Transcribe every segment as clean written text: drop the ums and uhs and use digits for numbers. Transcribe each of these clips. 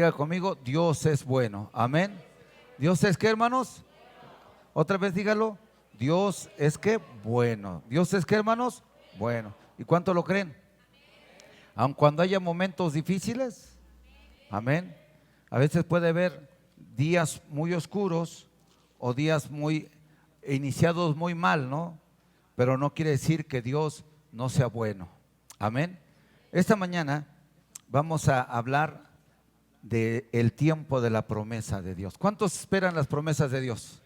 Diga conmigo, Dios es bueno. Amén. ¿Dios es qué, hermanos? Otra vez dígalo. Dios es qué, bueno. ¿Dios es qué, hermanos? Bueno. ¿Y cuánto lo creen? Aun cuando haya momentos difíciles. Amén. A veces puede haber días muy oscuros o días muy iniciados muy mal, ¿no? Pero no quiere decir que Dios no sea bueno. Amén. Esta mañana vamos a hablar del tiempo de la promesa de Dios. ¿Cuántos esperan las promesas de Dios?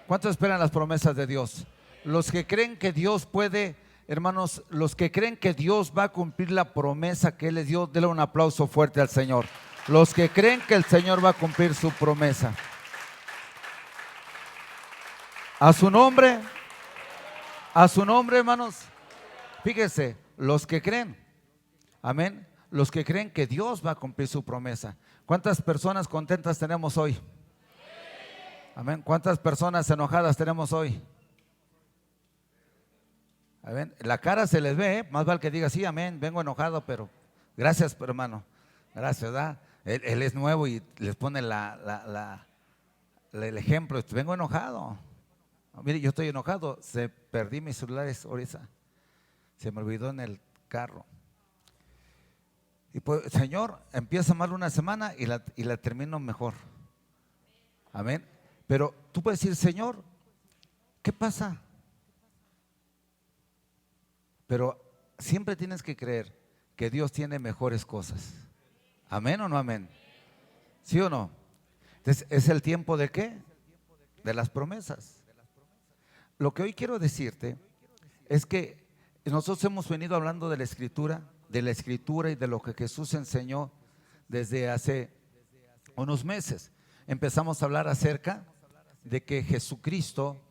¿Cuántos esperan las promesas de Dios? Los que creen que Dios puede, hermanos, los que creen que Dios va a cumplir la promesa que Él les dio, denle un aplauso fuerte al Señor. Los que creen que el Señor va a cumplir su promesa. A su nombre, hermanos. Fíjese, los que creen, amén, los que creen que Dios va a cumplir su promesa. ¿Cuántas personas contentas tenemos hoy? Amén. ¿Cuántas personas enojadas tenemos hoy? Amén. La cara se les ve, más vale que diga, sí, amén, vengo enojado, pero gracias, hermano. Gracias, ¿verdad? Él es nuevo y les pone el ejemplo. Vengo enojado. Mire, yo estoy enojado. Perdí mis celulares ahorita. Se me olvidó en el carro. Y pues, Señor, empieza mal una semana y la termino mejor. Amén. Pero tú puedes decir, Señor, ¿qué pasa? Pero siempre tienes que creer que Dios tiene mejores cosas. ¿Amén o no amén? ¿Sí o no? Entonces, ¿es el tiempo de qué? De las promesas. Lo que hoy quiero decirte es que nosotros hemos venido hablando de la Escritura y de lo que Jesús enseñó desde hace unos meses. Empezamos a hablar acerca de que Jesucristo,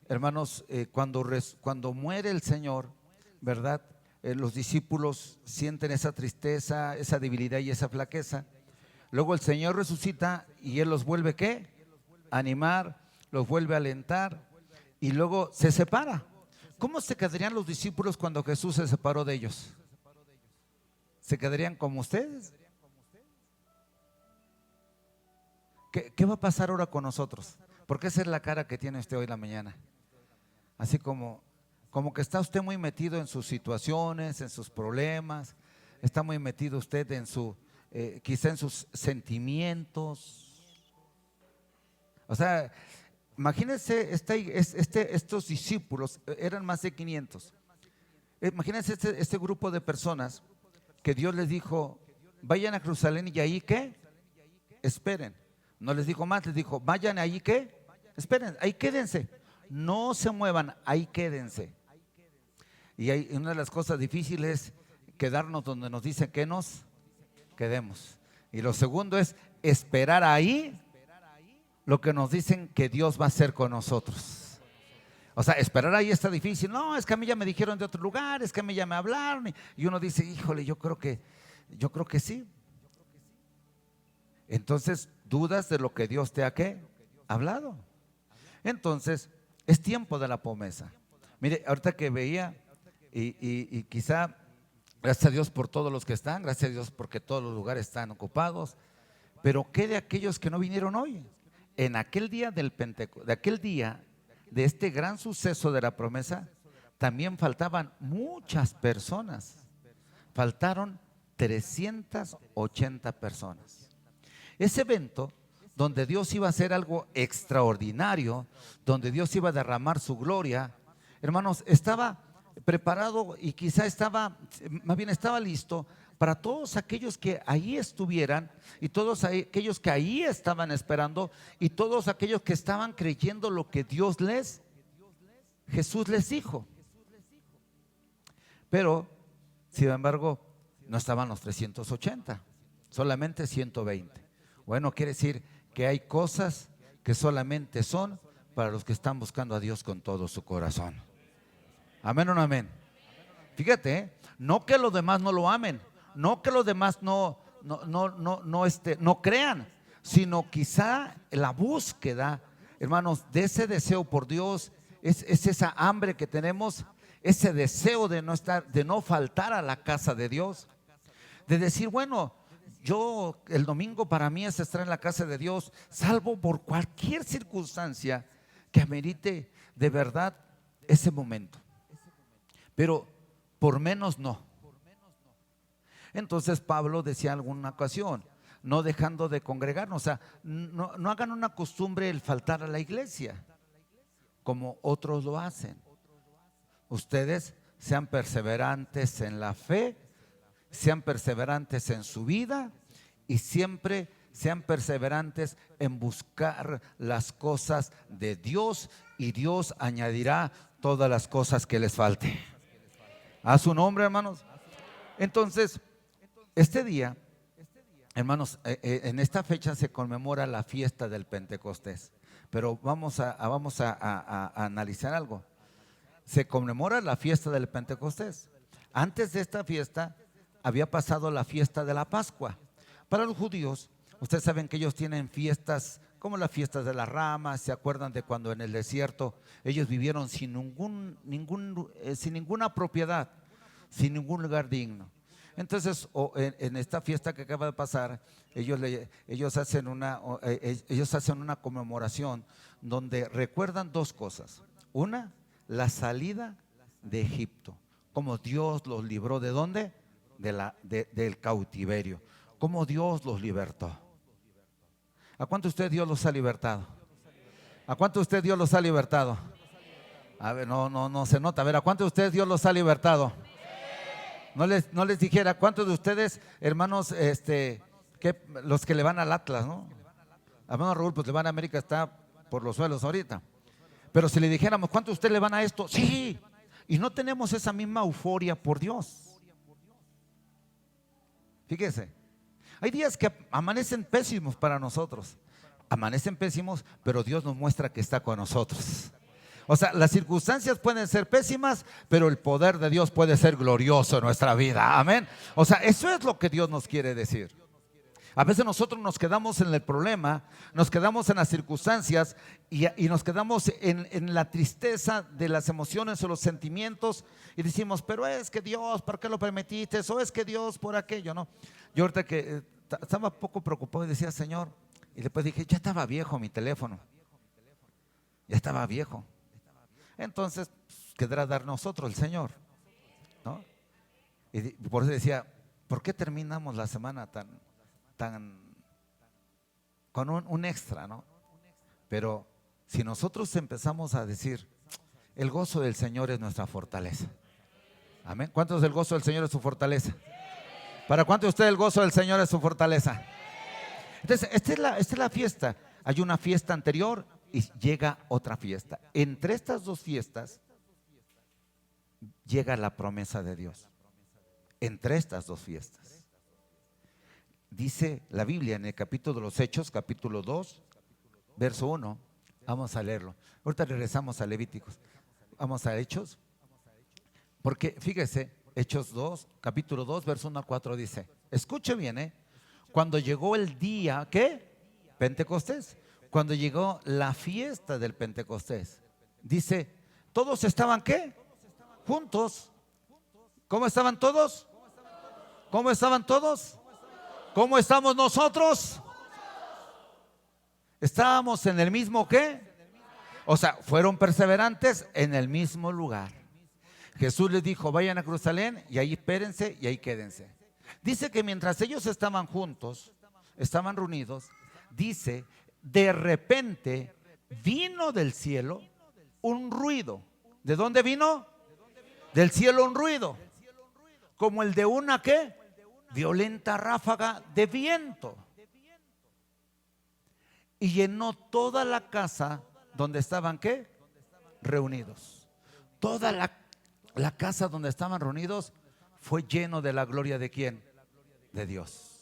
hermanos, cuando muere el Señor, ¿verdad? Los discípulos sienten esa tristeza, esa debilidad y esa flaqueza. Luego el Señor resucita y Él los vuelve ¿qué? A animar, los vuelve a alentar y luego se separa. ¿Cómo se quedarían los discípulos cuando Jesús se separó de ellos? ¿Se quedarían como ustedes? ¿Qué va a pasar ahora con nosotros? Porque esa es la cara que tiene usted hoy en la mañana. Así como que está usted muy metido en sus situaciones, en sus problemas, está muy metido usted en quizá en sus sentimientos. O sea, imagínense estos discípulos, eran más de 500. Imagínense este grupo de personas que Dios les dijo, vayan a Jerusalén y ahí ¿qué? Esperen. No les dijo más, les dijo, vayan ahí ¿qué? Esperen, ahí quédense. No se muevan, ahí quédense. Y una de las cosas difíciles es quedarnos donde nos dicen que nos quedemos. Y lo segundo es esperar ahí lo que nos dicen que Dios va a hacer con nosotros. O sea, esperar ahí está difícil. No, es que a mí ya me dijeron de otro lugar, es que a mí ya me hablaron. Y uno dice, híjole, yo creo que sí. Entonces, dudas de lo que Dios te ha ¿qué? Hablado. Entonces, es tiempo de la promesa. Mire, ahorita que veía y quizá, gracias a Dios por todos los que están, gracias a Dios porque todos los lugares están ocupados, pero ¿qué de aquellos que no vinieron hoy? En aquel día de aquel día de este gran suceso de la promesa, también faltaban muchas personas. Faltaron 380 personas. Ese evento donde Dios iba a hacer algo extraordinario, donde Dios iba a derramar su gloria, hermanos, estaba preparado y quizá estaba listo para todos aquellos que ahí estuvieran y todos aquellos que ahí estaban esperando y todos aquellos que estaban creyendo lo que Jesús les dijo. Pero, sin embargo, no estaban los 380, solamente 120. Bueno, quiere decir que hay cosas que solamente son para los que están buscando a Dios con todo su corazón. ¿Amén o no amén? Fíjate, no que los demás no lo amen, no que los demás no crean, sino quizá la búsqueda, hermanos, de ese deseo por Dios, es esa hambre que tenemos, ese deseo de no faltar a la casa de Dios, de decir, bueno, el domingo para mí es estar en la casa de Dios, salvo por cualquier circunstancia que amerite de verdad ese momento. Pero por menos no. Entonces Pablo decía en alguna ocasión, no dejando de congregarnos, o sea, no hagan una costumbre el faltar a la iglesia, como otros lo hacen. Ustedes sean perseverantes en la fe, sean perseverantes en su vida y siempre sean perseverantes en buscar las cosas de Dios, y Dios añadirá todas las cosas que les falte. A su nombre, hermanos. Entonces, este día, hermanos, en esta fecha se conmemora la fiesta del Pentecostés. Pero vamos a analizar algo. Se conmemora la fiesta del Pentecostés. Antes de esta fiesta había pasado la fiesta de la Pascua. Para los judíos, ustedes saben que ellos tienen fiestas como las fiestas de las ramas. ¿Se acuerdan de cuando en el desierto ellos vivieron sin ninguna propiedad, sin ningún lugar digno? Entonces, en esta fiesta que acaba de pasar, ellos hacen una conmemoración donde recuerdan dos cosas. Una, la salida de Egipto, como Dios los libró. ¿De dónde? Del cautiverio. Cómo Dios los libertó. ¿A cuánto usted Dios los ha libertado? ¿A cuánto usted Dios los ha libertado? A ver, no se nota. A ver, ¿a cuánto usted Dios los ha libertado? No les dijera, ¿cuántos de ustedes, hermanos, los que le van al Atlas, ¿no? Hermano Raúl, pues le van a América, está por los suelos ahorita. Pero si le dijéramos, ¿cuántos de ustedes le van a esto? Sí. Y no tenemos esa misma euforia por Dios. Fíjese, hay días que amanecen pésimos para nosotros. Amanecen pésimos, pero Dios nos muestra que está con nosotros. O sea, las circunstancias pueden ser pésimas, pero el poder de Dios puede ser glorioso en nuestra vida. Amén. O sea, eso es lo que Dios nos quiere decir. A veces nosotros nos quedamos en el problema, nos quedamos en las circunstancias y nos quedamos en la tristeza de las emociones o los sentimientos y decimos, pero es que Dios, ¿por qué lo permitiste? O es que Dios por aquello, ¿no? Yo ahorita que estaba poco preocupado y decía, Señor, y después dije, ya estaba viejo mi teléfono, ya estaba viejo. Entonces, quedará dar nosotros el Señor, ¿no? Y por eso decía, ¿por qué terminamos la semana con un extra, ¿no? Pero si nosotros empezamos a decir, el gozo del Señor es nuestra fortaleza. Amén. ¿Cuántos del gozo del Señor es su fortaleza? ¿Para cuántos de ustedes el gozo del Señor es su fortaleza? Entonces, esta es la fiesta. Hay una fiesta anterior y llega otra fiesta. Entre estas dos fiestas llega la promesa de Dios. Entre estas dos fiestas. Dice la Biblia en el capítulo de los Hechos, capítulo 2, verso 1. Vamos a leerlo. Ahorita regresamos a Levíticos. Vamos a Hechos. Porque fíjese, Hechos 2, capítulo 2, verso 1 a 4 dice, escuche bien, cuando llegó el día, ¿qué? Pentecostés. Cuando llegó la fiesta del Pentecostés, dice, todos estaban ¿qué? Juntos. ¿Cómo estaban todos? ¿Cómo estaban todos? ¿Cómo estamos nosotros? Estábamos en el mismo ¿qué? O sea, fueron perseverantes en el mismo lugar. Jesús les dijo, vayan a Jerusalén y ahí espérense y ahí quédense. Dice que mientras ellos estaban juntos, estaban reunidos, dice, de repente vino del cielo un ruido. ¿De dónde vino? Del cielo un ruido, como el de una ¿qué? Violenta ráfaga de viento. Y llenó toda la casa donde estaban ¿qué? Reunidos. Toda la casa donde estaban reunidos fue lleno de la gloria de ¿quién? De Dios.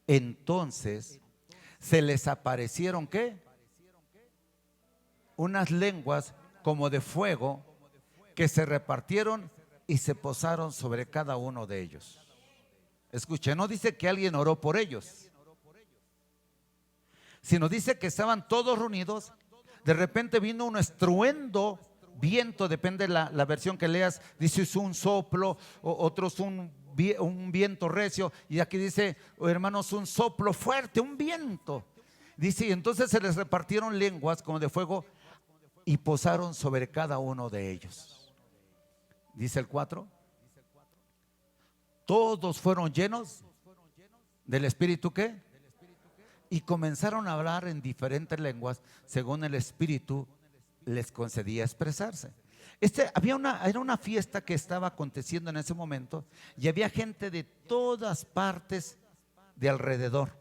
Entonces se les aparecieron ¿qué? Unas lenguas como de fuego que se repartieron y se posaron sobre cada uno de ellos. Escuche, no dice que alguien oró por ellos, sino dice que estaban todos reunidos. De repente vino un estruendo, viento, depende de la versión que leas, dice un soplo, otros un un viento recio, y aquí dice, oh, hermanos, un soplo fuerte, un viento. Dice, y entonces se les repartieron lenguas como de fuego y posaron sobre cada uno de ellos. Dice el 4, todos fueron llenos del Espíritu, ¿qué? Y comenzaron a hablar en diferentes lenguas según el Espíritu les concedía expresarse. Era una fiesta que estaba aconteciendo en ese momento, y había gente de todas partes de alrededor,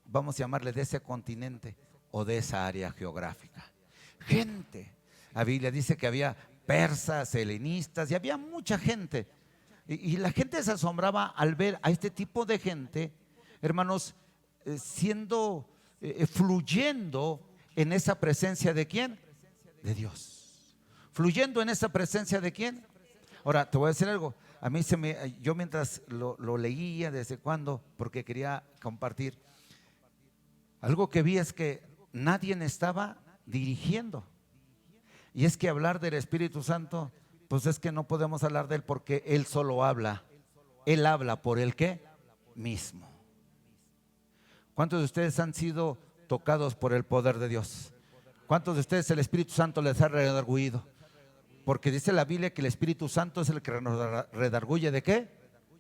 vamos a llamarle, de ese continente o de esa área geográfica. Gente, la Biblia dice que había persas, helenistas, y había mucha gente. Y la gente se asombraba al ver a este tipo de gente, hermanos, fluyendo en esa presencia de ¿quién? De Dios. Fluyendo en esa presencia de ¿quién? Ahora, te voy a decir algo. A mí yo mientras lo leía desde cuando, porque quería compartir, algo que vi es que nadie estaba dirigiendo. Y es que hablar del Espíritu Santo, pues es que no podemos hablar de Él porque Él solo habla. Él habla por el ¿qué? Mismo. ¿Cuántos de ustedes han sido tocados por el poder de Dios? ¿Cuántos de ustedes el Espíritu Santo les ha redarguido? Porque dice la Biblia que el Espíritu Santo es el que nos redarguye ¿de qué?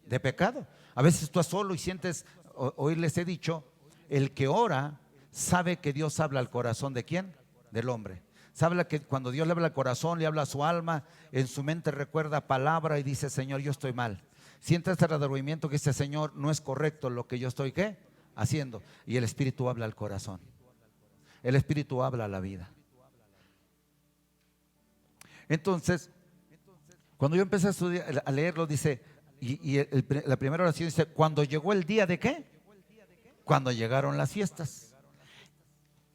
De pecado. A veces tú estás solo y sientes, hoy les he dicho, el que ora sabe que Dios habla al corazón ¿de quién? Del hombre. Sabe que cuando Dios le habla al corazón, le habla a su alma, en su mente recuerda palabra y dice, Señor, yo estoy mal. Siente este redargüimiento que dice, Señor, no es correcto lo que yo estoy ¿qué? Haciendo. Y el Espíritu habla al corazón. El Espíritu habla a la vida. Entonces, cuando yo empecé a estudiar, a leerlo, dice, la primera oración dice, cuando llegó el día de ¿qué? Cuando llegaron las fiestas.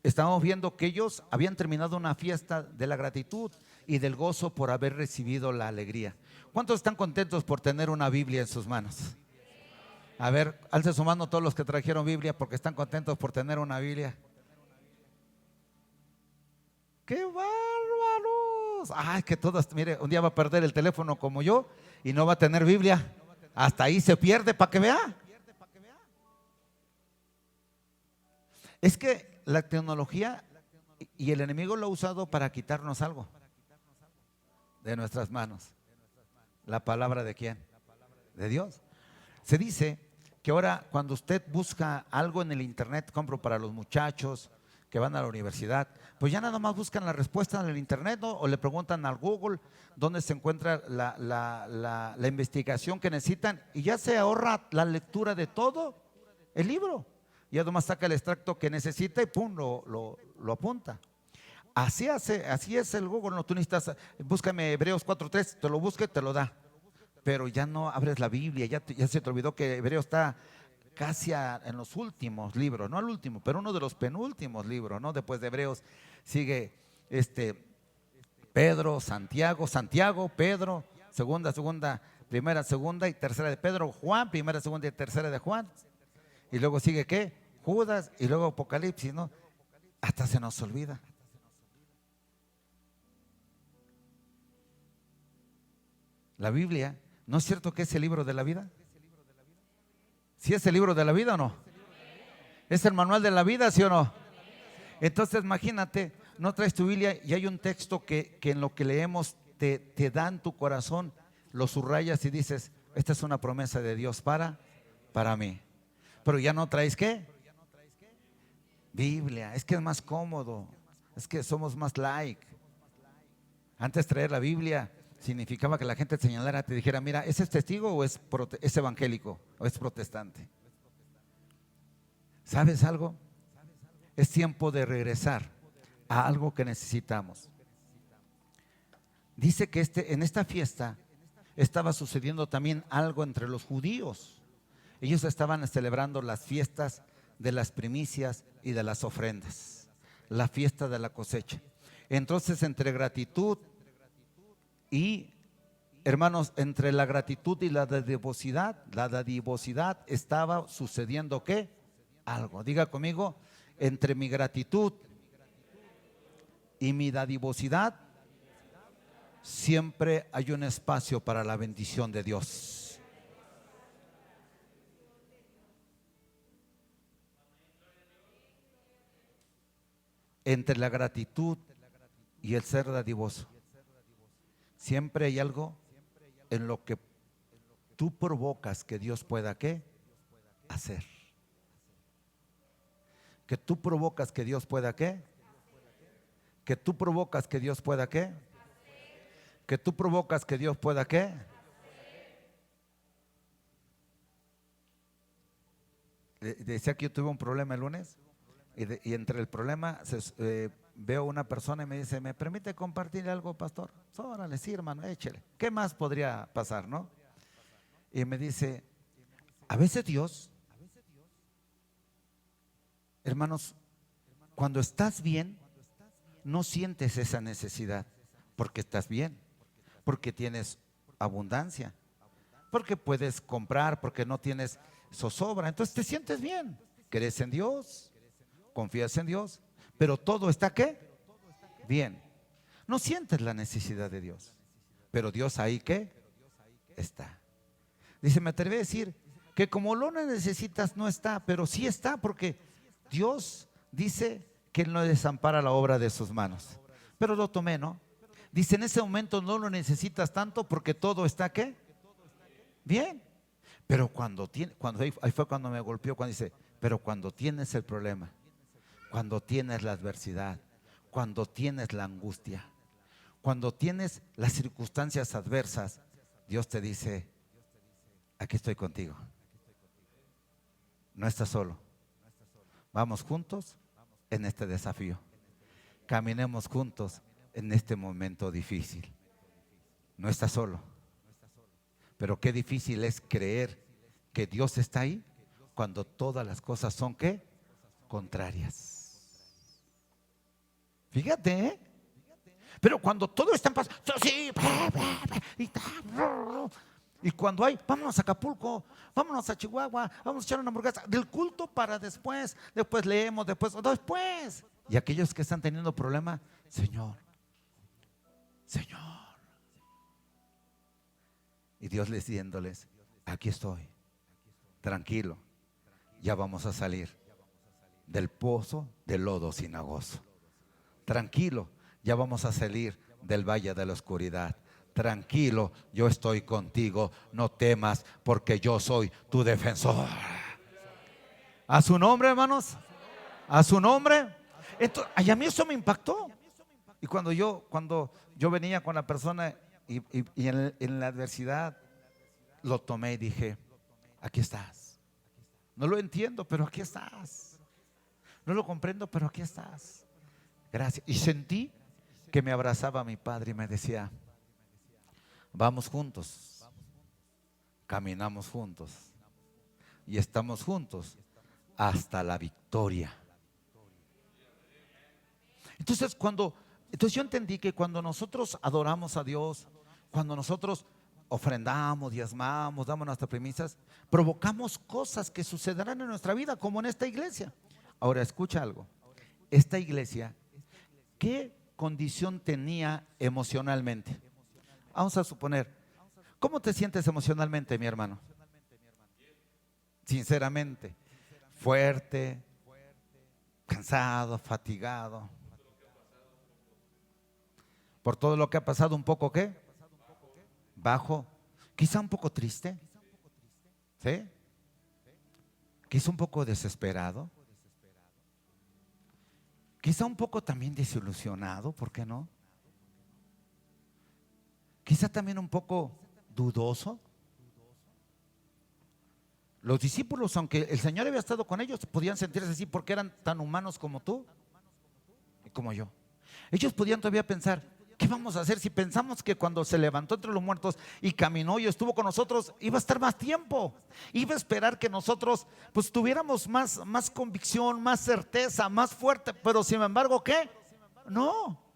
Estábamos viendo que ellos habían terminado una fiesta de la gratitud y del gozo por haber recibido la alegría. ¿Cuántos están contentos por tener una Biblia en sus manos? A ver, alce su mano todos los que trajeron Biblia porque están contentos por tener una Biblia. ¡Qué bárbaros! Ay, que todos, mire, un día va a perder el teléfono como yo y no va a tener Biblia. Hasta ahí se pierde para que vea. Es que la tecnología y el enemigo lo ha usado para quitarnos algo de nuestras manos. ¿La palabra de quién? De Dios. Se dice que ahora cuando usted busca algo en el internet, compro para los muchachos que van a la universidad, pues ya nada más buscan la respuesta en el internet, ¿no? O le preguntan al Google dónde se encuentra la investigación que necesitan, y ya se ahorra la lectura de todo el libro. Y además saca el extracto que necesita y pum, lo apunta. Así es el Google. No, tú necesitas, búscame Hebreos 4:3, te lo busca y te lo da. Pero ya no abres la Biblia, ya se te olvidó que Hebreo está casi en los últimos libros, no al último, pero uno de los penúltimos libros, ¿no? Después de Hebreos sigue Pedro, Santiago, Pedro, primera, segunda y tercera de Pedro, Juan, primera, segunda y tercera de Juan. Y luego sigue ¿qué? Judas, y luego Apocalipsis, ¿no? Hasta se nos olvida. La Biblia, ¿no es cierto que es el libro de la vida? ¿Sí es el libro de la vida o no? ¿Es el manual de la vida, sí o no? Entonces imagínate, no traes tu Biblia y hay un texto que en lo que leemos te da en tu corazón, lo subrayas y dices, esta es una promesa de Dios para mí. Pero ya no traes ¿qué? Biblia. Es que es más cómodo, es que somos más like. Antes traer la Biblia significaba que la gente te señalara, te dijera, mira, ¿ese es testigo o es evangélico o es protestante? ¿Sabes algo? Es tiempo de regresar a algo que necesitamos. Dice que en esta fiesta estaba sucediendo también algo entre los judíos. Ellos estaban celebrando las fiestas de las primicias y de las ofrendas, la fiesta de la cosecha. Entonces, entre gratitud y, hermanos, entre la gratitud y la dadivosidad estaba sucediendo ¿qué? Algo. Diga conmigo, entre mi gratitud y mi dadivosidad siempre hay un espacio para la bendición de Dios. entre la gratitud y el ser dadivoso, siempre hay algo en lo que tú provocas que Dios pueda ¿qué? Hacer. Que tú provocas que Dios pueda ¿qué? Que tú provocas que Dios pueda ¿qué? Que tú provocas que Dios pueda ¿qué? Decía que yo tuve un problema el lunes y entre el problema veo una persona y me dice, ¿me permite compartir algo, pastor? Órale, sí, hermano, échele. ¿Qué más podría pasar, no? Y me dice, a veces Dios, hermanos, cuando estás bien, no sientes esa necesidad, porque estás bien, porque tienes abundancia, porque puedes comprar, porque no tienes zozobra, entonces te sientes bien, crees en Dios, confías en Dios, pero todo está ¿qué? Bien. No sientes la necesidad de Dios, pero Dios ahí ¿qué? Está. Dice, me atreví a decir que como lo necesitas no está, pero sí está, porque Dios dice que Él no desampara la obra de sus manos. Pero lo tomé, ¿no? Dice, en ese momento no lo necesitas tanto porque todo está ¿qué? Bien. Pero ahí fue cuando me golpeó, cuando dice, pero cuando tienes el problema, cuando tienes la adversidad, cuando tienes la angustia, cuando tienes las circunstancias adversas, Dios te dice, aquí estoy contigo. No estás solo. Vamos juntos en este desafío. Caminemos juntos en este momento difícil. No estás solo. Pero qué difícil es creer que Dios está ahí cuando todas las cosas son ¿qué? Contrarias. Fíjate, ¿eh? Pero cuando todo está en paz, sí, y cuando hay, vámonos a Acapulco, vámonos a Chihuahua, vamos a echar una hamburguesa, del culto para después leemos, después. Y aquellos que están teniendo problema, Señor, y Dios les diciéndoles, aquí estoy, tranquilo, ya vamos a salir del pozo del lodo cenagoso. Tranquilo, ya vamos a salir del valle de la oscuridad. Tranquilo, yo estoy contigo, no temas, porque yo soy tu defensor. A su nombre, hermanos, a su nombre. A mí eso me impactó. Y cuando yo venía con la persona y en la adversidad, lo tomé y dije, aquí estás. No lo entiendo, pero aquí estás. No lo comprendo, pero aquí estás. Gracias. Y sentí que me abrazaba mi padre y me decía, vamos juntos, caminamos juntos y estamos juntos hasta la victoria. Entonces yo entendí que cuando nosotros adoramos a Dios, cuando nosotros ofrendamos, diezmamos, damos nuestras premisas, provocamos cosas que sucederán en nuestra vida, como en esta iglesia. Ahora escucha algo, esta iglesia, ¿qué condición tenía emocionalmente? Vamos a suponer, ¿cómo te sientes emocionalmente, mi hermano? Sinceramente, fuerte, cansado, fatigado. Por todo lo que ha pasado, un poco ¿qué? Bajo, quizá un poco triste, ¿sí? Quizá un poco desesperado, quizá un poco también desilusionado, ¿por qué no? Quizá también un poco dudoso. Los discípulos, aunque el Señor había estado con ellos, podían sentirse así porque eran tan humanos como tú y como yo. Ellos podían todavía pensar, ¿qué vamos a hacer si pensamos que cuando se levantó entre los muertos y caminó y estuvo con nosotros, iba a estar más tiempo? Iba a esperar que nosotros pues tuviéramos más convicción, más certeza, más fuerte. Pero sin embargo, ¿qué? No.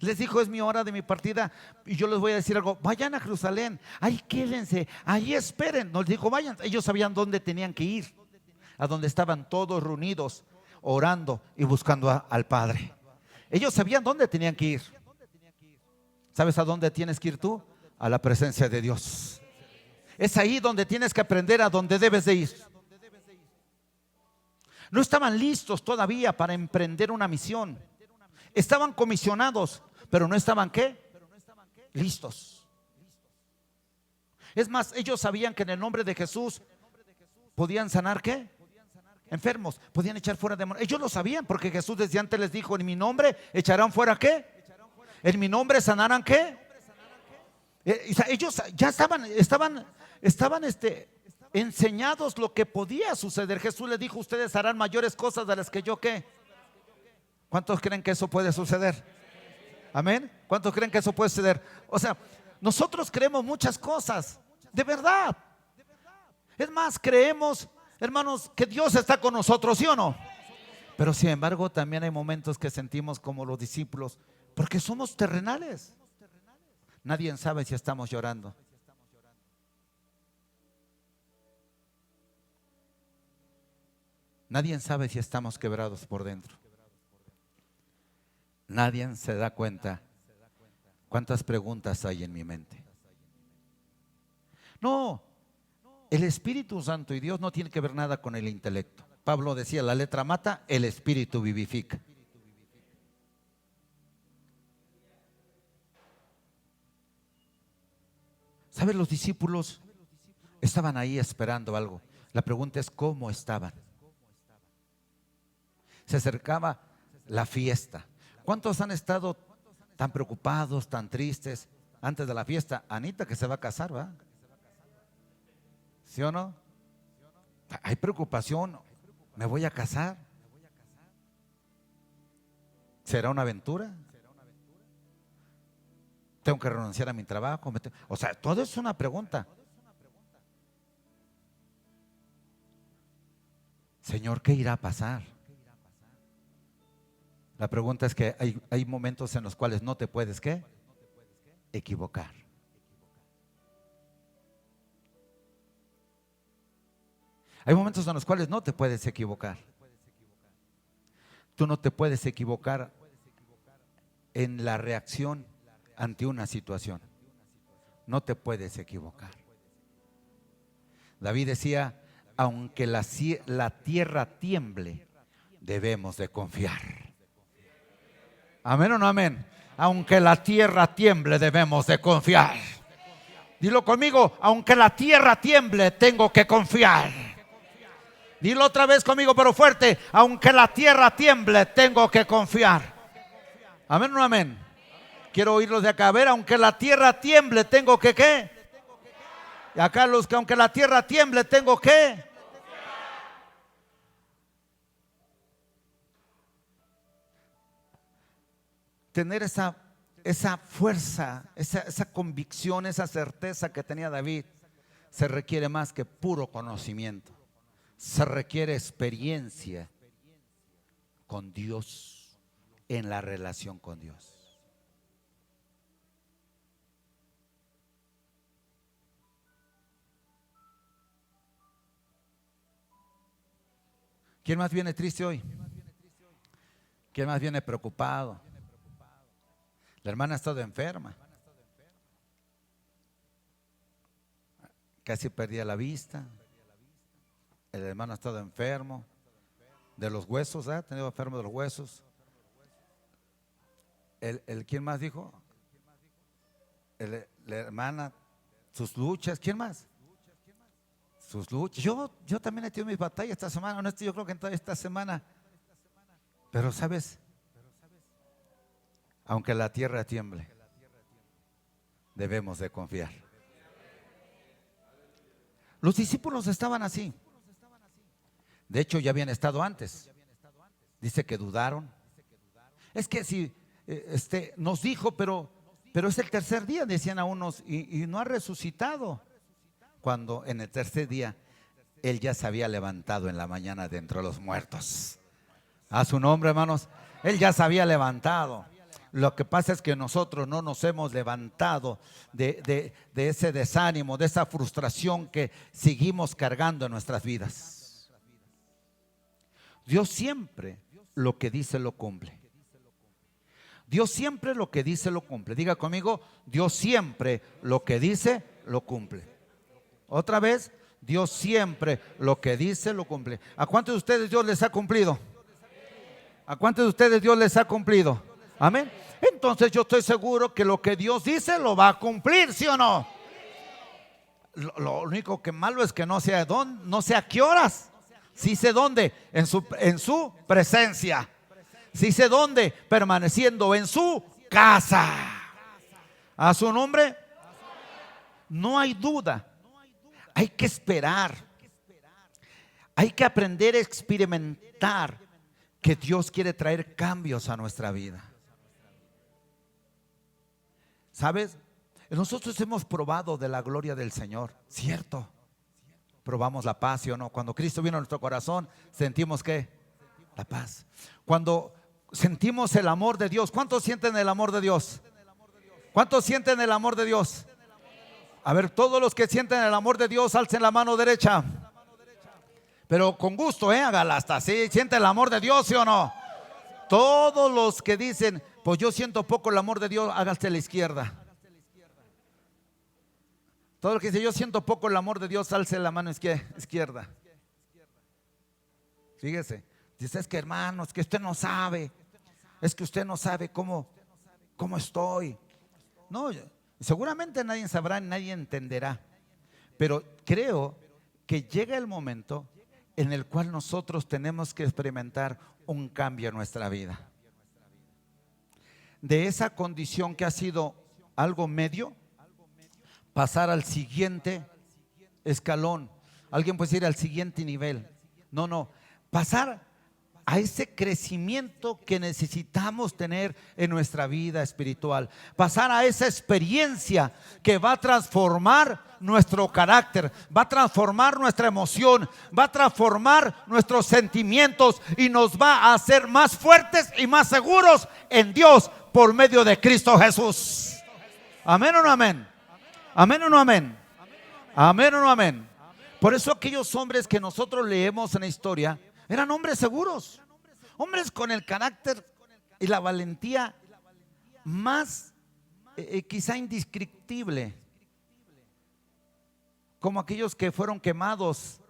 Les dijo, es mi hora de mi partida y yo les voy a decir algo, vayan a Jerusalén, ahí quédense, ahí esperen. Nos dijo, vayan. Ellos sabían dónde tenían que ir, a donde estaban todos reunidos, orando y buscando al Padre. Ellos sabían dónde tenían que ir. ¿Sabes a dónde tienes que ir tú? A la presencia de Dios. Es ahí donde tienes que aprender a dónde debes de ir. No estaban listos todavía para emprender una misión. Estaban comisionados, pero no estaban ¿qué? Listos. Es más, ellos sabían que en el nombre de Jesús podían sanar ¿qué? Enfermos, podían echar fuera demonios. Ellos lo sabían porque Jesús desde antes les dijo: en mi nombre echarán fuera ¿qué? En mi nombre sanarán ¿qué? Ellos ya estaban enseñados lo que podía suceder. Jesús les dijo: ustedes harán mayores cosas de las que yo ¿qué? ¿Cuántos creen que eso puede suceder? Amén. ¿Cuántos creen que eso puede suceder? O sea, nosotros creemos muchas cosas, de verdad. Es más, creemos, hermanos, que Dios está con nosotros, ¿sí o no? Pero sin embargo también hay momentos que sentimos como los discípulos, porque somos terrenales. Nadie sabe si estamos llorando. Nadie sabe si estamos quebrados por dentro. Nadie se da cuenta cuántas preguntas hay en mi mente. No, el Espíritu Santo y Dios no tiene que ver nada con el intelecto. Pablo decía: la letra mata, el Espíritu vivifica. ¿Sabes? Los discípulos estaban ahí esperando algo. La pregunta es: ¿cómo estaban? Se acercaba la fiesta. ¿Cuántos han estado tan preocupados, tan tristes antes de la fiesta? Anita, que se va a casar, ¿verdad? ¿Sí o no? Hay preocupación. ¿Me voy a casar? ¿Será una aventura? ¿Tengo que renunciar a mi trabajo? O sea, todo es una pregunta. Señor, ¿qué irá a pasar? La pregunta es que hay momentos en los cuales no te puedes ¿qué? Equivocar. Hay momentos en los cuales no te puedes equivocar. Tú no te puedes equivocar en la reacción ante una situación. No te puedes equivocar. David decía: aunque la tierra tiemble, debemos de confiar. ¿Amén o no amén? Aunque la tierra tiemble, debemos de confiar. Dilo conmigo: aunque la tierra tiemble, tengo que confiar. Dilo otra vez conmigo, pero fuerte: aunque la tierra tiemble, tengo que confiar. ¿Amén o no amén? Quiero oírlos de acá. A ver, aunque la tierra tiemble, tengo que ¿qué? Y acá los que aunque la tierra tiemble, tengo que tener esa fuerza, esa convicción, esa certeza que tenía David. Se requiere más que puro conocimiento. Se requiere experiencia con Dios, en la relación con Dios. ¿Quién más viene triste hoy? ¿Quién más viene preocupado? La hermana ha estado enferma. Casi perdía la vista. El hermano ha estado enfermo de los huesos, ha tenido enfermo de los huesos. ¿Quién más dijo? La hermana, sus luchas. ¿Quién más? Sus luchas. Yo también he tenido mis batallas esta semana. Honesto, yo creo que en toda esta semana. Pero sabes, aunque la tierra tiemble, debemos de confiar. Los discípulos estaban así. De hecho, ya habían estado antes. Dice que dudaron. Es que si nos dijo, pero es el tercer día, decían a unos, y no ha resucitado. Cuando en el tercer día Él ya se había levantado en la mañana de entre los muertos. A su nombre, hermanos. Él ya se había levantado. Lo que pasa es que nosotros no nos hemos levantado de ese desánimo, de esa frustración que seguimos cargando en nuestras vidas. Dios siempre lo que dice lo cumple. Dios siempre lo que dice lo cumple. Diga conmigo: Dios siempre lo que dice lo cumple. Otra vez: Dios siempre lo que dice lo cumple. ¿A cuántos de ustedes Dios les ha cumplido? ¿A cuántos de ustedes Dios les ha cumplido? Amén. Entonces yo estoy seguro que lo que Dios dice lo va a cumplir, ¿sí o no? Lo único que malo es que no sé a dónde, no sé a qué horas. Sí sé dónde, en su presencia. Sí sé dónde, permaneciendo en su casa. A su nombre no hay duda. Hay que esperar. Hay que aprender a experimentar que Dios quiere traer cambios a nuestra vida. ¿Sabes? Nosotros hemos probado de la gloria del Señor, ¿cierto? Probamos la paz, ¿sí o no? Cuando Cristo vino a nuestro corazón, sentimos ¿qué? La paz. Cuando sentimos el amor de Dios, ¿cuántos sienten el amor de Dios? ¿Cuántos sienten el amor de Dios? A ver, todos los que sienten el amor de Dios, alcen la mano derecha. Pero con gusto, hágala hasta así. ¿Siente el amor de Dios, sí o no? Todos los que dicen, pues yo siento poco el amor de Dios, hágase a la izquierda. Todo el que dice, yo siento poco el amor de Dios, alce la mano izquierda. Fíjese, dice, es que hermano, es que usted no sabe. Es que usted no sabe cómo estoy. No, seguramente nadie sabrá, nadie entenderá. Pero creo que llega el momento en el cual nosotros tenemos que experimentar un cambio en nuestra vida. De esa condición que ha sido algo medio, pasar al siguiente escalón. Alguien puede decir al siguiente nivel. No, pasar a ese crecimiento que necesitamos tener en nuestra vida espiritual. Pasar a esa experiencia que va a transformar nuestro carácter, va a transformar nuestra emoción, va a transformar nuestros sentimientos y nos va a hacer más fuertes y más seguros en Dios por medio de Cristo Jesús. ¿Amén o no amén? ¿Amén o no amén? ¿Amén o no amén? Por eso aquellos hombres que nosotros leemos en la historia eran hombres seguros, hombres con el carácter y la valentía más quizá indescriptible, como aquellos que fueron quemados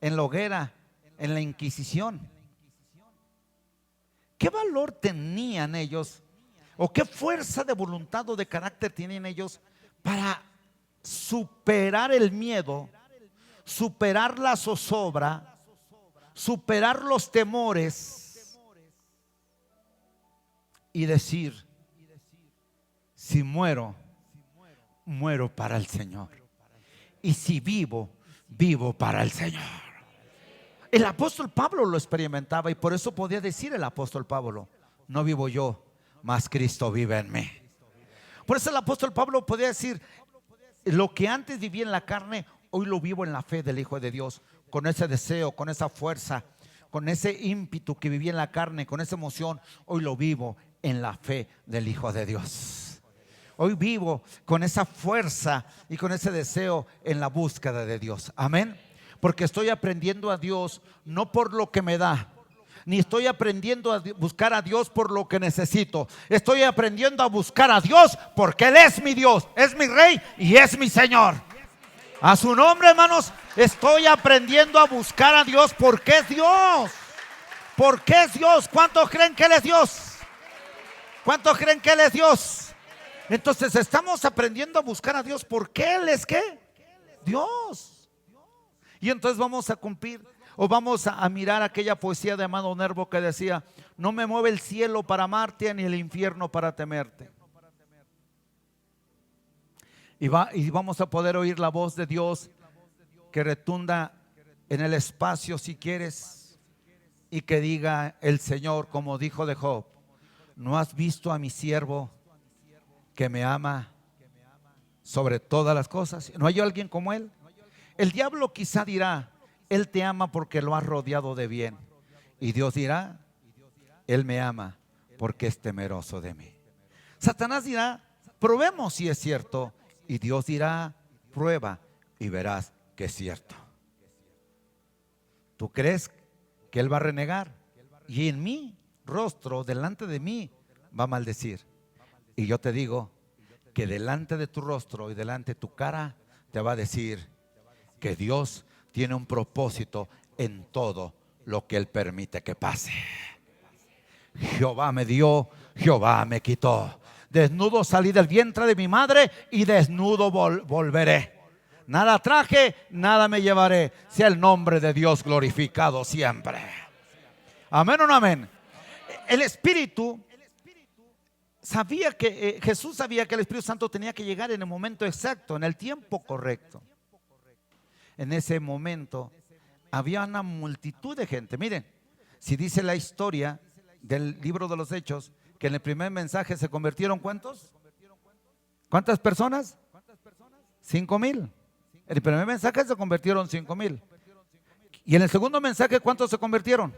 en la hoguera, en la Inquisición. ¿Qué valor tenían ellos? ¿O qué fuerza de voluntad o de carácter tienen ellos para superar el miedo, superar la zozobra, superar los temores y decir, si muero, muero para el Señor, y si vivo, vivo para el Señor? El apóstol Pablo lo experimentaba y por eso podía decir el apóstol Pablo, no vivo yo, mas Cristo vive en mí. Por eso el apóstol Pablo podía decir, lo que antes vivía en la carne, hoy lo vivo en la fe del Hijo de Dios. Con ese deseo, con esa fuerza, con ese ímpetu que vivía en la carne, con esa emoción, hoy lo vivo en la fe del Hijo de Dios. Hoy vivo con esa fuerza y con ese deseo en la búsqueda de Dios. Amén. Porque estoy aprendiendo a Dios no por lo que me da, ni estoy aprendiendo a buscar a Dios por lo que necesito. Estoy aprendiendo a buscar a Dios porque Él es mi Dios, es mi Rey y es mi Señor. A su nombre, hermanos, estoy aprendiendo a buscar a Dios porque es Dios. Porque es Dios. ¿Cuántos creen que Él es Dios? ¿Cuántos creen que Él es Dios? Entonces estamos aprendiendo a buscar a Dios porque Él es ¿qué? Dios. Y entonces vamos a cumplir o vamos a mirar aquella poesía de Amado Nervo que decía, no me mueve el cielo para amarte ni el infierno para temerte. Y vamos a poder oír la voz de Dios que retunda en el espacio si quieres y que diga el Señor como dijo de Job, ¿no has visto a mi siervo que me ama sobre todas las cosas? ¿No hay alguien como él? El diablo quizá dirá, él te ama porque lo has rodeado de bien. Y Dios dirá, él me ama porque es temeroso de mí. Satanás dirá, probemos si es cierto. Y Dios dirá, prueba y verás que es cierto. ¿Tú crees que Él va a renegar? Y en mi rostro, delante de mí, va a maldecir. Y yo te digo que delante de tu rostro y delante de tu cara te va a decir que Dios tiene un propósito en todo lo que Él permite que pase. Jehová me dio, Jehová me quitó. Desnudo salí del vientre de mi madre y desnudo volveré. Nada traje, nada me llevaré. Sea el nombre de Dios glorificado siempre. Amén o no amén. El Espíritu sabía que Jesús sabía que el Espíritu Santo tenía que llegar en el momento exacto, en el tiempo correcto. En ese momento había una multitud de gente. Miren, si dice la historia del libro de los Hechos, que en el primer mensaje se convirtieron ¿cuántos? ¿Cuántas personas? 5,000. En el primer mensaje se convirtieron 5,000. Y en el segundo mensaje ¿cuántos se convirtieron?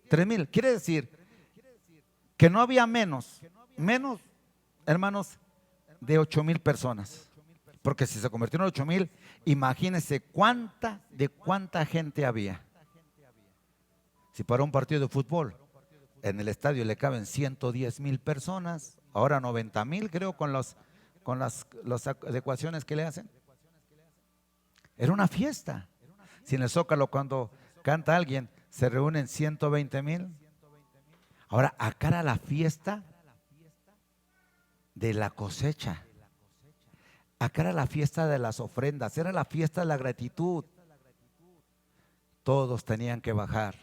3,000. Quiere decir que no había menos, hermanos, de 8,000 personas. Porque si se convirtieron 8,000, imagínense cuánta gente había. Si para un partido de fútbol en el estadio le caben 110,000 personas, ahora 90,000 creo con las adecuaciones que le hacen. Era una fiesta. Si en el Zócalo cuando canta alguien se reúnen 120,000. Ahora acá era la fiesta de la cosecha. Acá era la fiesta de las ofrendas, era la fiesta de la gratitud. Todos tenían que bajar,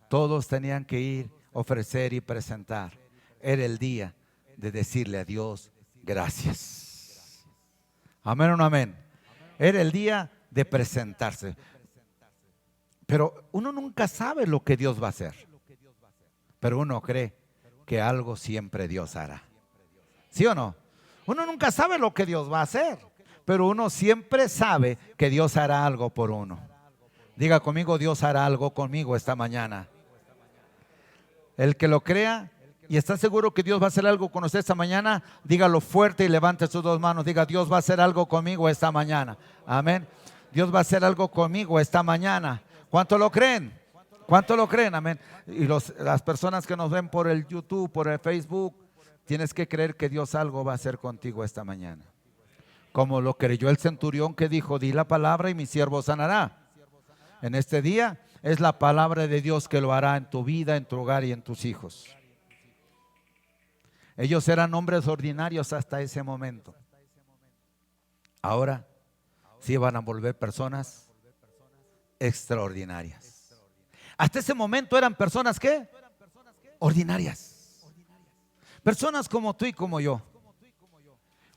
todos tenían que ir, ofrecer y presentar. Era el día de decirle a Dios gracias. Amén o no amén. Era el día de presentarse. Pero uno nunca sabe lo que Dios va a hacer. Pero uno cree que algo siempre Dios hará. ¿Sí o no? Uno nunca sabe lo que Dios va a hacer, pero uno siempre sabe que Dios hará algo por uno. Diga conmigo, Dios hará algo conmigo esta mañana. El que lo crea y está seguro que Dios va a hacer algo con usted esta mañana, dígalo fuerte y levante sus dos manos. Diga, Dios va a hacer algo conmigo esta mañana. Amén. Dios va a hacer algo conmigo esta mañana. ¿Cuánto lo creen? ¿Cuánto lo creen? Amén. Y las personas que nos ven por el YouTube, por el Facebook, tienes que creer que Dios algo va a hacer contigo esta mañana. Como lo creyó el centurión que dijo, di la palabra y mi siervo sanará. En este día es la palabra de Dios que lo hará en tu vida, en tu hogar y en tus hijos. Ellos eran hombres ordinarios hasta ese momento. Ahora sí van a volver personas extraordinarias. Hasta ese momento eran personas ¿qué? Ordinarias. Personas como tú y como yo,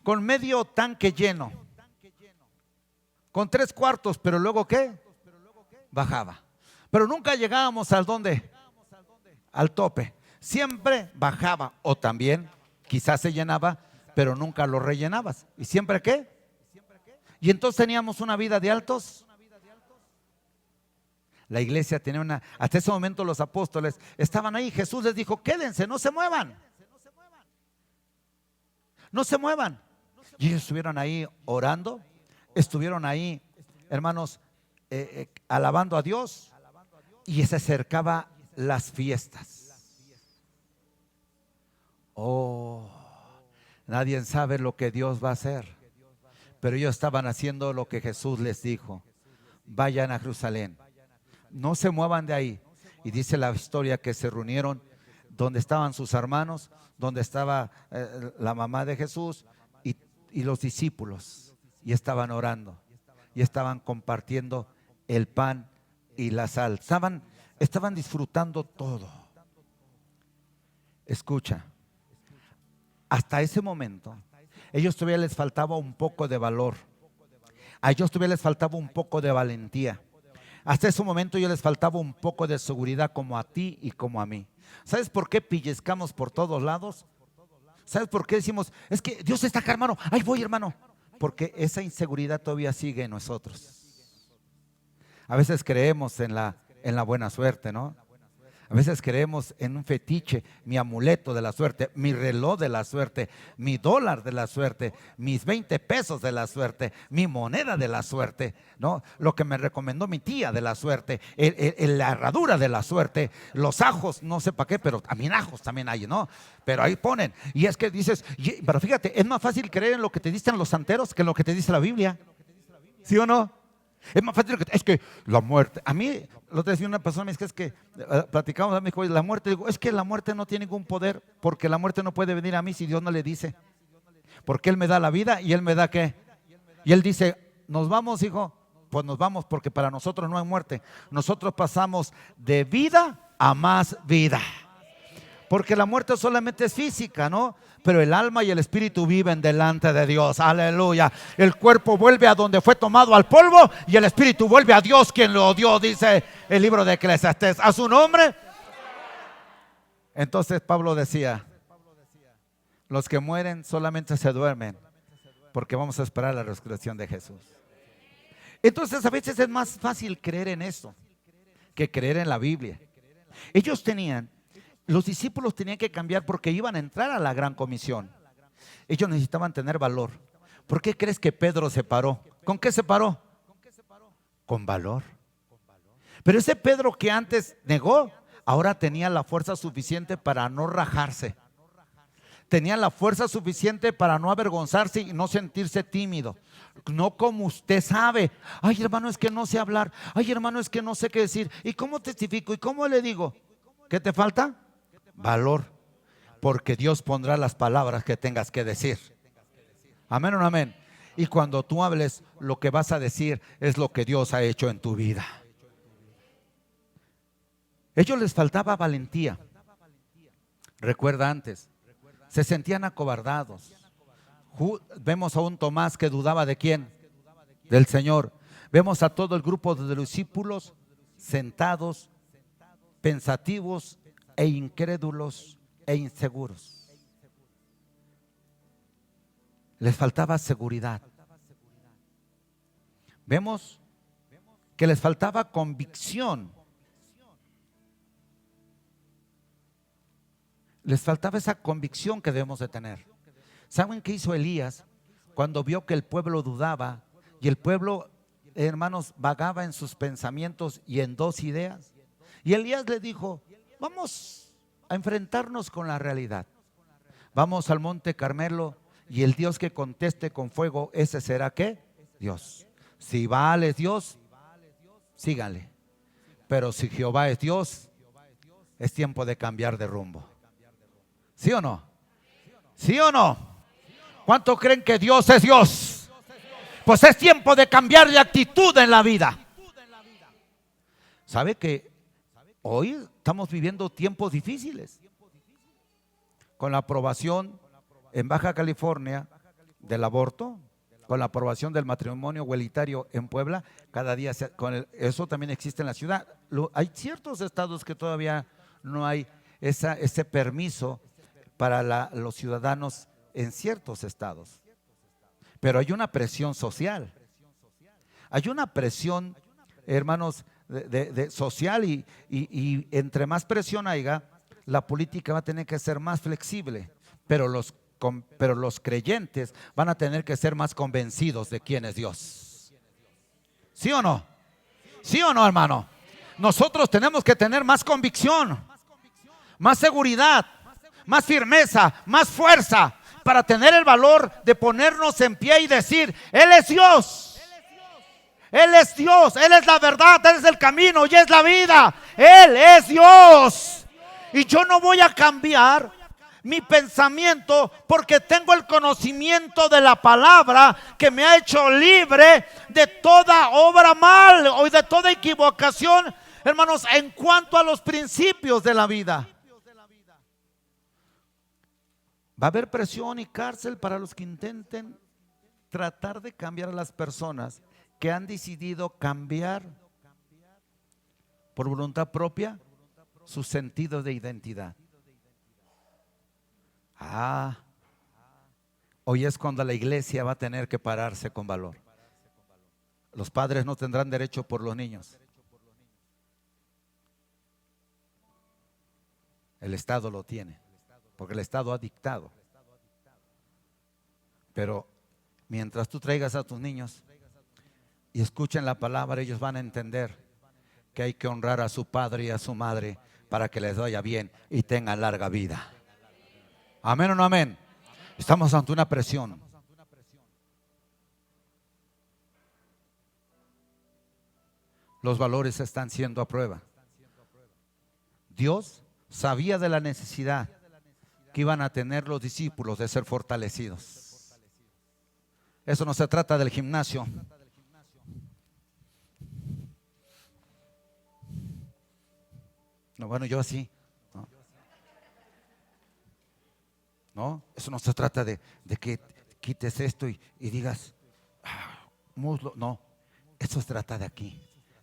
con medio tanque lleno, con 3/4, pero luego ¿qué? Bajaba. Pero nunca llegábamos al ¿dónde? Al tope. Siempre bajaba, o también quizás se llenaba, pero nunca lo rellenabas. ¿Y siempre qué? Y entonces teníamos una vida de altos. La iglesia tenía hasta ese momento los apóstoles estaban ahí. Jesús les dijo, quédense, no se muevan. No se muevan. Y ellos estuvieron ahí orando, estuvieron ahí, hermanos, alabando a Dios. Y se acercaba las fiestas. Oh, nadie sabe lo que Dios va a hacer. Pero ellos estaban haciendo lo que Jesús les dijo. Vayan a Jerusalén. No se muevan de ahí. Y dice la historia que se reunieron donde estaban sus hermanos, donde estaba la mamá de Jesús y los discípulos. Y estaban orando. Y estaban compartiendo el pan y la sal. Estaban disfrutando todo. Escucha. Hasta ese momento, ellos todavía les faltaba un poco de valor. A ellos todavía les faltaba un poco de valentía. Hasta ese momento yo les faltaba un poco de seguridad como a ti y como a mí. ¿Sabes por qué pellizcamos por todos lados? ¿Sabes por qué decimos, es que Dios está acá, hermano? Ahí voy, hermano. Porque esa inseguridad todavía sigue en nosotros. A veces creemos en la buena suerte, ¿no? A veces creemos en un fetiche, mi amuleto de la suerte, mi reloj de la suerte, mi dólar de la suerte, mis 20 pesos de la suerte, mi moneda de la suerte, ¿no? Lo que me recomendó mi tía de la suerte, la herradura de la suerte, los ajos, no sé para qué, pero también ajos también hay, ¿no? Pero ahí ponen. Y es que dices, pero fíjate, es más fácil creer en lo que te dicen los santeros que en lo que te dice la Biblia. ¿Sí o no? Es más fácil es que la muerte. A mí, lo te decía una persona, me dice que es que platicamos a mí, la muerte. Digo, es que la muerte no tiene ningún poder, porque la muerte no puede venir a mí si Dios no le dice. Porque Él me da la vida y Él me da ¿qué? Y Él dice, nos vamos, hijo. Pues nos vamos, porque para nosotros no hay muerte. Nosotros pasamos de vida a más vida. Porque la muerte solamente es física, ¿no? Pero el alma y el espíritu viven delante de Dios. Aleluya. El cuerpo vuelve a donde fue tomado al polvo y el espíritu vuelve a Dios quien lo dio, dice el libro de Eclesiastés. A su nombre. Entonces Pablo decía, los que mueren solamente se duermen, porque vamos a esperar la resurrección de Jesús. Entonces a veces es más fácil creer en esto que creer en la Biblia. Los discípulos tenían que cambiar porque iban a entrar a la gran comisión. Ellos necesitaban tener valor. ¿Por qué crees que Pedro se paró? ¿Con qué se paró? Con valor. Pero ese Pedro que antes negó, ahora tenía la fuerza suficiente para no rajarse. Tenía la fuerza suficiente para no avergonzarse y no sentirse tímido. No como usted sabe. Ay, hermano, es que no sé hablar. Ay, hermano, es que no sé qué decir. ¿Y cómo testifico? ¿Y cómo le digo? ¿Qué te falta? Valor. Porque Dios pondrá las palabras que tengas que decir. Amén o no amén. Y cuando tú hables, lo que vas a decir es lo que Dios ha hecho en tu vida. Ellos les faltaba valentía. Recuerda antes, se sentían acobardados. Vemos a un Tomás que dudaba ¿de quién? Del Señor. Vemos a todo el grupo de los discípulos sentados, pensativos e incrédulos e inseguros. Les faltaba seguridad. Vemos que les faltaba convicción. Les faltaba esa convicción que debemos de tener. ¿Saben qué hizo Elías cuando vio que el pueblo dudaba y el pueblo, hermanos, vagaba en sus pensamientos y en dos ideas? Y Elías le dijo, vamos a enfrentarnos con la realidad. Vamos al monte Carmelo y el Dios que conteste con fuego, ese será ¿qué? Dios. Si Baal es Dios, síganle. Pero si Jehová es Dios, es tiempo de cambiar de rumbo. ¿Sí o no? ¿Sí o no? ¿Cuánto creen que Dios es Dios? Pues es tiempo de cambiar de actitud en la vida. ¿Sabe que hoy estamos viviendo tiempos difíciles? Con la aprobación en Baja California del aborto, con la aprobación del matrimonio igualitario en Puebla, cada día eso también existe en la ciudad. Hay ciertos estados que todavía no hay ese permiso para los ciudadanos en ciertos estados. Pero hay una presión social. Hay una presión, hermanos, social y entre más presión haya, la política va a tener que ser más flexible. Pero los creyentes van a tener que ser más convencidos de quién es Dios. ¿Sí o no? ¿Sí o no, hermano? Nosotros tenemos que tener más convicción, más seguridad, más firmeza, más fuerza, para tener el valor de ponernos en pie y decir, Él es Dios. Él es Dios, Él es la verdad, Él es el camino y es la vida. Él es Dios. Y yo no voy a cambiar mi pensamiento porque tengo el conocimiento de la palabra que me ha hecho libre de toda obra mal o de toda equivocación, hermanos, en cuanto a los principios de la vida. Va a haber presión y cárcel para los que intenten tratar de cambiar a las personas que han decidido cambiar por voluntad propia su sentido de identidad. Hoy es cuando la iglesia va a tener que pararse con valor. Los padres no tendrán derecho por los niños. El Estado lo tiene, porque el Estado ha dictado. Pero mientras tú traigas a tus niños y escuchen la palabra, ellos van a entender que hay que honrar a su padre y a su madre para que les vaya bien y tengan larga vida. ¿Amén o no amén? Estamos ante una presión. los valores están siendo a prueba. Dios sabía de la necesidad que iban a tener los discípulos de ser fortalecidos. Eso no se trata del gimnasio. No, bueno, yo así. No, eso no se trata de que quites esto y digas, muslo. No, eso se trata de aquí,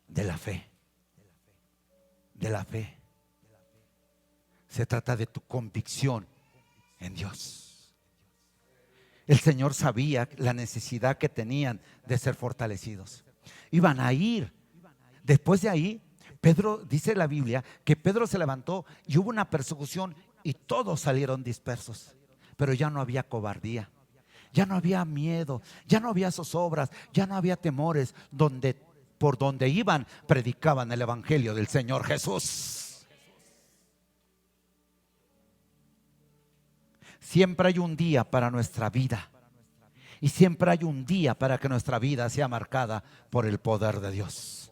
de la fe. De la fe. Se trata de tu convicción en Dios. El Señor sabía la necesidad que tenían de ser fortalecidos. Iban a ir. Después de ahí, Pedro, dice la Biblia, que Pedro se levantó y hubo una persecución y todos salieron dispersos. Pero ya no había cobardía, ya no había miedo, ya no había zozobras, ya no había temores. Por donde iban, predicaban el evangelio del Señor Jesús. Siempre hay un día para nuestra vida. Y siempre hay un día para que nuestra vida sea marcada por el poder de Dios.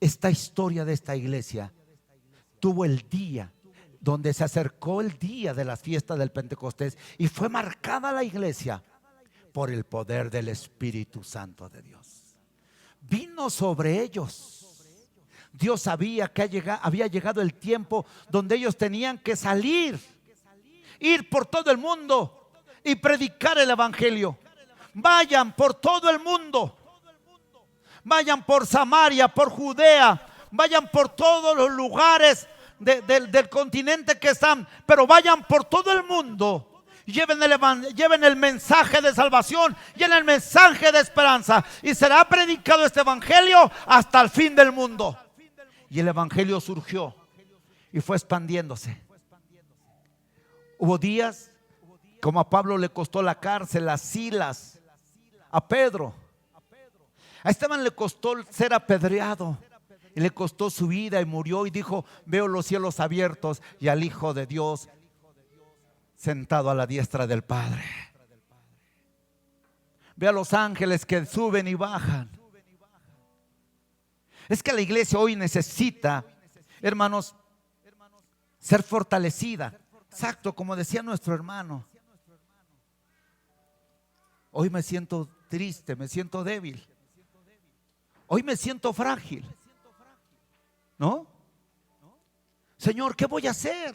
Esta historia de esta iglesia tuvo el día donde se acercó el día de las fiestas del Pentecostés y fue marcada la iglesia por el poder del Espíritu Santo de Dios. Vino sobre ellos. Dios sabía que había llegado el tiempo donde ellos tenían que salir, ir por todo el mundo y predicar el evangelio. Vayan por todo el mundo. Vayan por Samaria, por Judea, vayan por todos los lugares del continente que están, pero vayan por todo el mundo. Lleven el mensaje de salvación, lleven el mensaje de esperanza y será predicado este evangelio hasta el fin del mundo. Y el evangelio surgió y fue expandiéndose. Hubo días como a Pablo le costó la cárcel, a Silas, a Pedro. A Esteban le costó ser apedreado y le costó su vida y murió y dijo: veo los cielos abiertos y al Hijo de Dios sentado a la diestra del Padre. Ve a los ángeles que suben y bajan. Es que la iglesia hoy necesita, hermanos, ser fortalecida. Exacto, como decía nuestro hermano. Hoy me siento triste, me siento débil. Hoy me siento frágil. ¿No? Señor, ¿qué voy a hacer?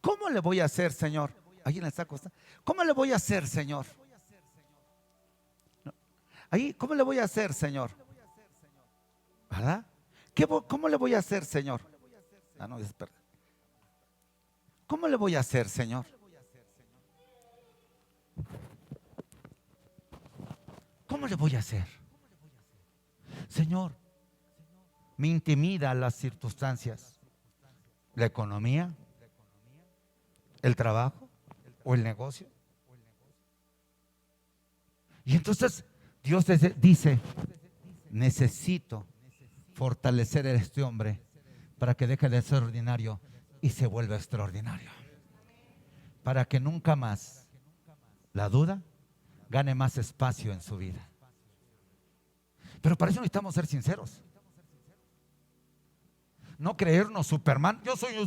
¿Cómo le voy a hacer, Señor? Ahí está acostado. ¿Cómo le voy a hacer, Señor? Ahí, ¿cómo le voy a hacer, Señor? ¿Verdad? ¿Cómo le voy a hacer, Señor? No, espera. ¿Cómo le voy a hacer, Señor? ¿Cómo le voy a hacer? Señor, me intimida las circunstancias, la economía, el trabajo o el negocio. Y entonces Dios dice: necesito fortalecer a este hombre para que deje de ser ordinario y se vuelva extraordinario, para que nunca más la duda gane más espacio en su vida. Pero para eso necesitamos ser sinceros. No creernos Superman. Yo soy un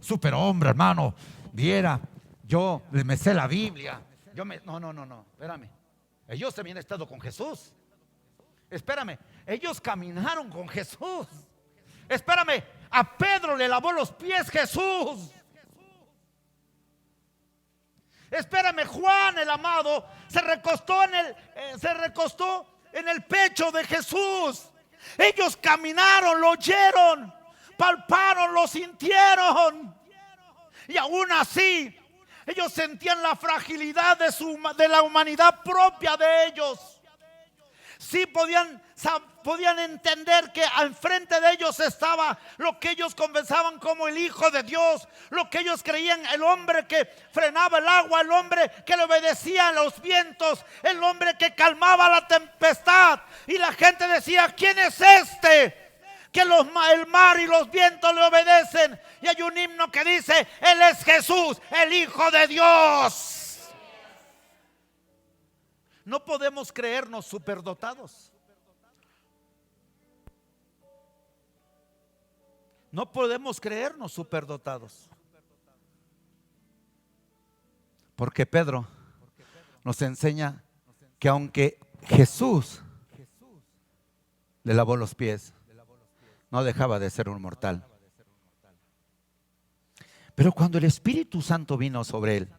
superhombre, hermano. Viera, yo me sé la Biblia. No, espérame. Ellos también han estado con Jesús. Espérame, ellos caminaron con Jesús. Espérame, a Pedro le lavó los pies Jesús. Espérame, Juan el amado se recostó en el pecho de Jesús. Ellos caminaron, lo oyeron, palparon, lo sintieron. Y aún así, ellos sentían la fragilidad de la humanidad propia de ellos. Sí podían entender que enfrente de ellos estaba lo que ellos confesaban como el Hijo de Dios, lo que ellos creían, el hombre que frenaba el agua, el hombre que le obedecía a los vientos, el hombre que calmaba la tempestad. Y la gente decía: ¿quién es este? Que el mar y los vientos le obedecen. Y hay un himno que dice: Él es Jesús, el Hijo de Dios. No podemos creernos superdotados. No podemos creernos superdotados. Porque Pedro nos enseña que aunque Jesús le lavó los pies, no dejaba de ser un mortal. Pero cuando el Espíritu Santo vino sobre él,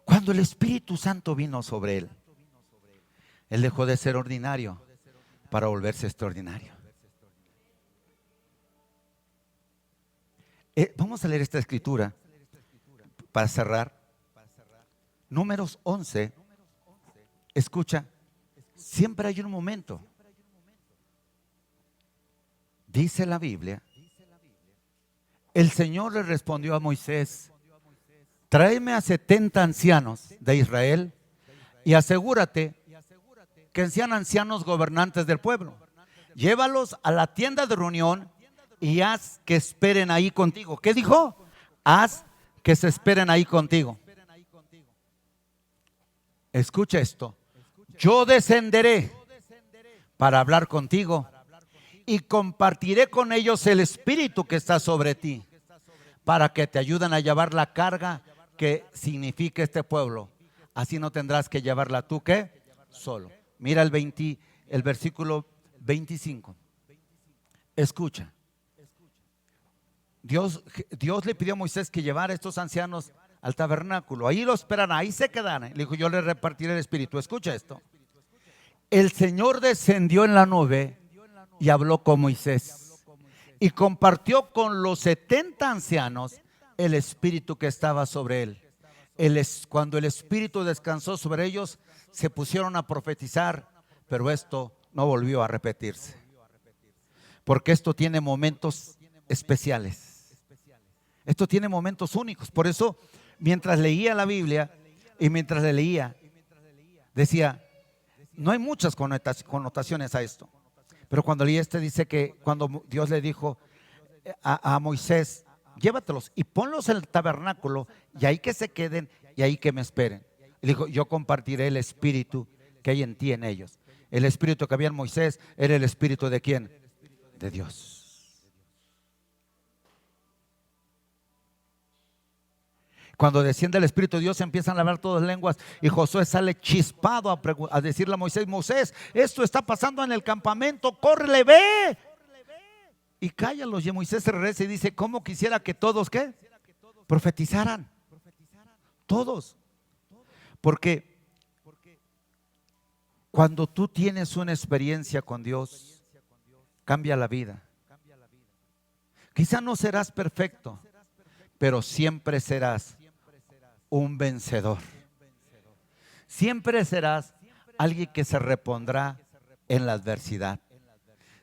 cuando el Espíritu Santo vino sobre él, él dejó de ser ordinario para volverse extraordinario. Vamos a leer esta escritura para cerrar. Números 11. Escucha, siempre hay un momento. Dice la Biblia, el Señor le respondió a Moisés: tráeme a 70 ancianos de Israel y asegúrate que sean ancianos gobernantes del pueblo. Llévalos a la tienda de reunión y haz que esperen ahí contigo. ¿Qué dijo? Haz que se esperen ahí contigo. Escucha esto. Yo descenderé para hablar contigo y compartiré con ellos el espíritu que está sobre ti, para que te ayuden a llevar la carga que significa este pueblo. Así no tendrás que llevarla tú, ¿qué? Solo. Mira el versículo 25. Escucha. Dios le pidió a Moisés que llevara a estos ancianos al tabernáculo. Ahí lo esperan, ahí se quedan. Le dijo: yo les repartiré el espíritu. Escucha esto. El Señor descendió en la nube y habló con Moisés y compartió con los 70 ancianos el espíritu que estaba sobre él. Cuando el espíritu descansó sobre ellos, se pusieron a profetizar, pero esto no volvió a repetirse, porque esto tiene momentos especiales. Esto tiene momentos únicos. Por eso, mientras leía la Biblia y mientras le leía, decía, no hay muchas connotaciones a esto. Pero cuando leí dice que cuando Dios le dijo a Moisés: llévatelos y ponlos en el tabernáculo y ahí que se queden y ahí que me esperen. Y dijo: yo compartiré el espíritu que hay en ti, en ellos. El espíritu que había en Moisés era el espíritu ¿de quién? De Dios. Cuando desciende el Espíritu de Dios, empiezan a hablar todas lenguas y Josué sale chispado a decirle a Moisés: Moisés, esto está pasando en el campamento, córrele, ve. Y cállalos. Y Moisés se regresa y dice: ¿cómo quisiera que todos ¿qué? Profetizaran. Todos. Porque cuando tú tienes una experiencia con Dios, cambia la vida. Quizá no serás perfecto, pero siempre serás un vencedor. Siempre serás alguien que se repondrá en la adversidad.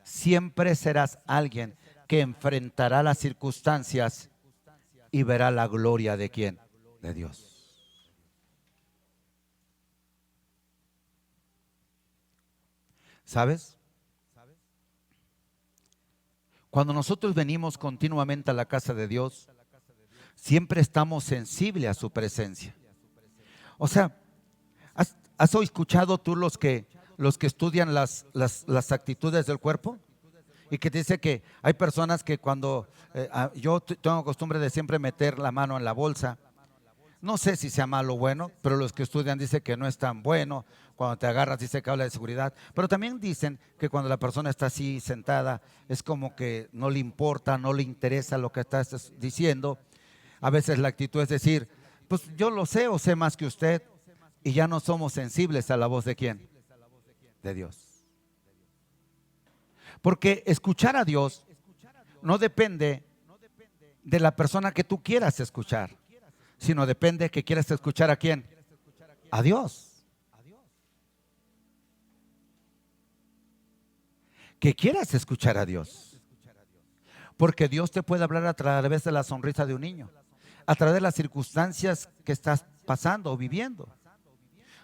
Siempre serás alguien que enfrentará las circunstancias y verá la gloria ¿de quién? De Dios. ¿Sabes? Cuando nosotros venimos continuamente a la casa de Dios, siempre estamos sensibles a su presencia. O sea, ¿has escuchado tú los que estudian las actitudes del cuerpo? Y que te dice que hay personas que cuando yo tengo costumbre de siempre meter la mano en la bolsa. No sé si sea malo o bueno, pero los que estudian dicen que no es tan bueno. Cuando te agarras dice que habla de seguridad. Pero también dicen que cuando la persona está así sentada, es como que no le importa, no le interesa lo que estás diciendo. A veces la actitud es decir: pues yo lo sé o sé más que usted. Y ya no somos sensibles a la voz ¿de quién? De Dios. Porque escuchar a Dios no depende de la persona que tú quieras escuchar, sino depende que quieras escuchar ¿a quién? A Dios. Que quieras escuchar a Dios. Porque Dios te puede hablar a través de la sonrisa de un niño, a través de las circunstancias que estás pasando o viviendo.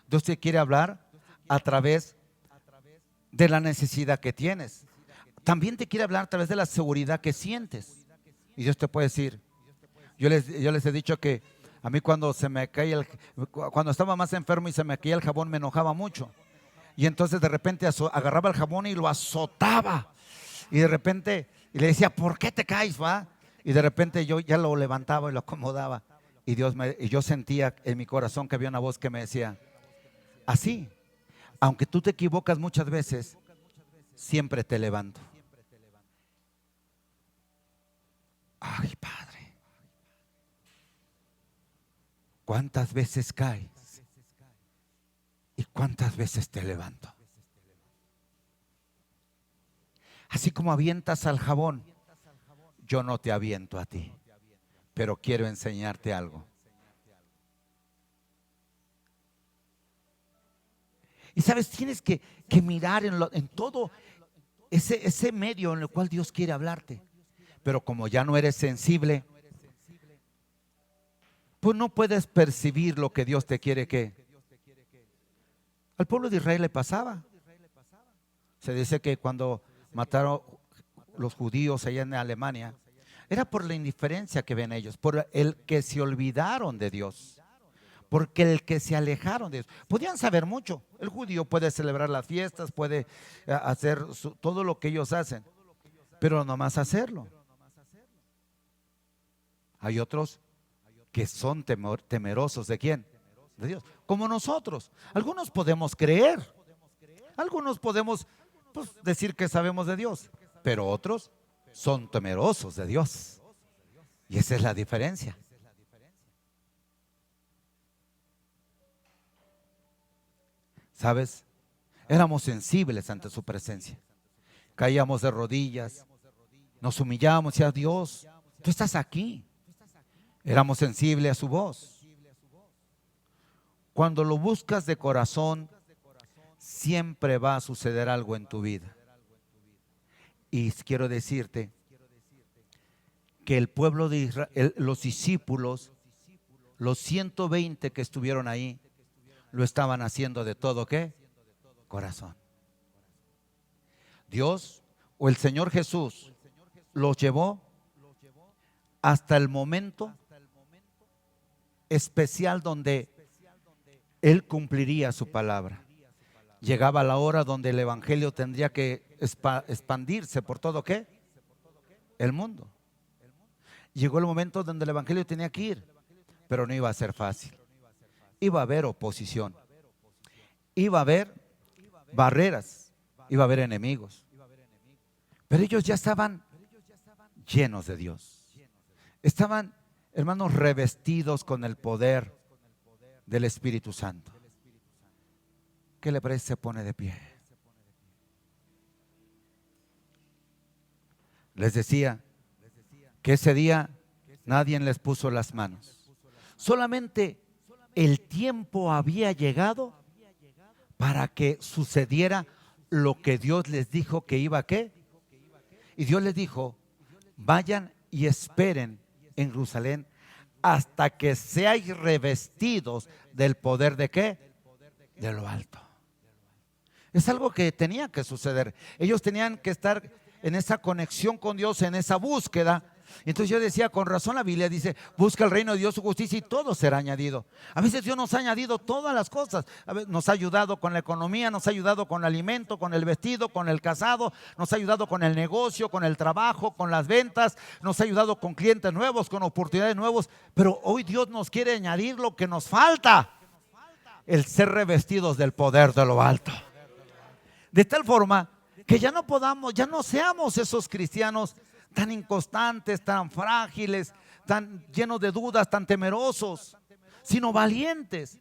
Dios te quiere hablar a través de la necesidad que tienes. También te quiere hablar a través de la seguridad que sientes. Y Dios te puede decir, yo les he dicho que a mí cuando estaba más enfermo y se me caía el jabón, me enojaba mucho. Y entonces de repente agarraba el jabón y lo azotaba. Y de repente Y le decía, ¿por qué te caes, va? Y de repente yo ya lo levantaba y lo acomodaba. Y yo sentía en mi corazón que había una voz que me decía, así, aunque tú te equivocas muchas veces, siempre te levanto. Ay, Padre, ¿cuántas veces caes? ¿Y cuántas veces te levanto? Así como avientas al jabón, yo no te aviento a ti, pero quiero enseñarte algo. Y sabes, tienes que mirar en todo ese medio en el cual Dios quiere hablarte. Pero como ya no eres sensible, pues no puedes percibir lo que Dios te quiere que. Al pueblo de Israel le pasaba. Se dice que cuando mataron los judíos allá en Alemania, era por la indiferencia que ven ellos, por el que se olvidaron de Dios, porque el que se alejaron de Dios. Podían saber mucho. El judío puede celebrar las fiestas, puede hacer todo lo que ellos hacen, pero nomás hacerlo. Hay otros que son temerosos ¿de quién? De Dios, como nosotros. Algunos podemos creer, algunos podemos decir que sabemos de Dios, pero otros son temerosos de Dios. Y esa es la diferencia. ¿Sabes? Éramos sensibles ante su presencia. Caíamos de rodillas, nos humillábamos y a Dios, tú estás aquí. Éramos sensibles a su voz. Cuando lo buscas de corazón, siempre va a suceder algo en tu vida. Y quiero decirte que el pueblo de Israel, los discípulos, los 120 que estuvieron ahí, lo estaban haciendo de todo ¿qué? Corazón. Dios o el Señor Jesús los llevó hasta el momento especial donde Él cumpliría su palabra. Llegaba la hora donde el evangelio tendría que expandirse por todo ¿qué? El mundo. Llegó el momento donde el evangelio tenía que ir, pero no iba a ser fácil. Iba a haber oposición, iba a haber barreras, iba a haber enemigos. Pero ellos ya estaban llenos de Dios. Estaban, hermanos, revestidos con el poder del Espíritu Santo. ¿Qué le parece? Se pone de pie. Les decía que ese día nadie les puso las manos. Solamente el tiempo había llegado para que sucediera lo que Dios les dijo que iba a ¿qué? Y Dios les dijo, vayan y esperen en Jerusalén hasta que seáis revestidos del poder de ¿qué? De lo alto. Es algo que tenía que suceder. Ellos tenían que estar en esa conexión con Dios, en esa búsqueda. Entonces yo decía, con razón la Biblia dice, busca el reino de Dios, su justicia y todo será añadido. A veces Dios nos ha añadido todas las cosas. A veces nos ha ayudado con la economía, nos ha ayudado con el alimento, con el vestido, con el casado, nos ha ayudado con el negocio, con el trabajo, con las ventas, nos ha ayudado con clientes nuevos, con oportunidades nuevas. Pero hoy Dios nos quiere añadir lo que nos falta, el ser revestidos del poder de lo alto. De tal forma que ya no seamos esos cristianos tan inconstantes, tan frágiles, tan llenos de dudas, tan temerosos, sino valientes,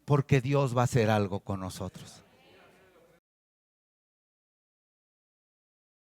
porque Dios va a hacer algo con nosotros.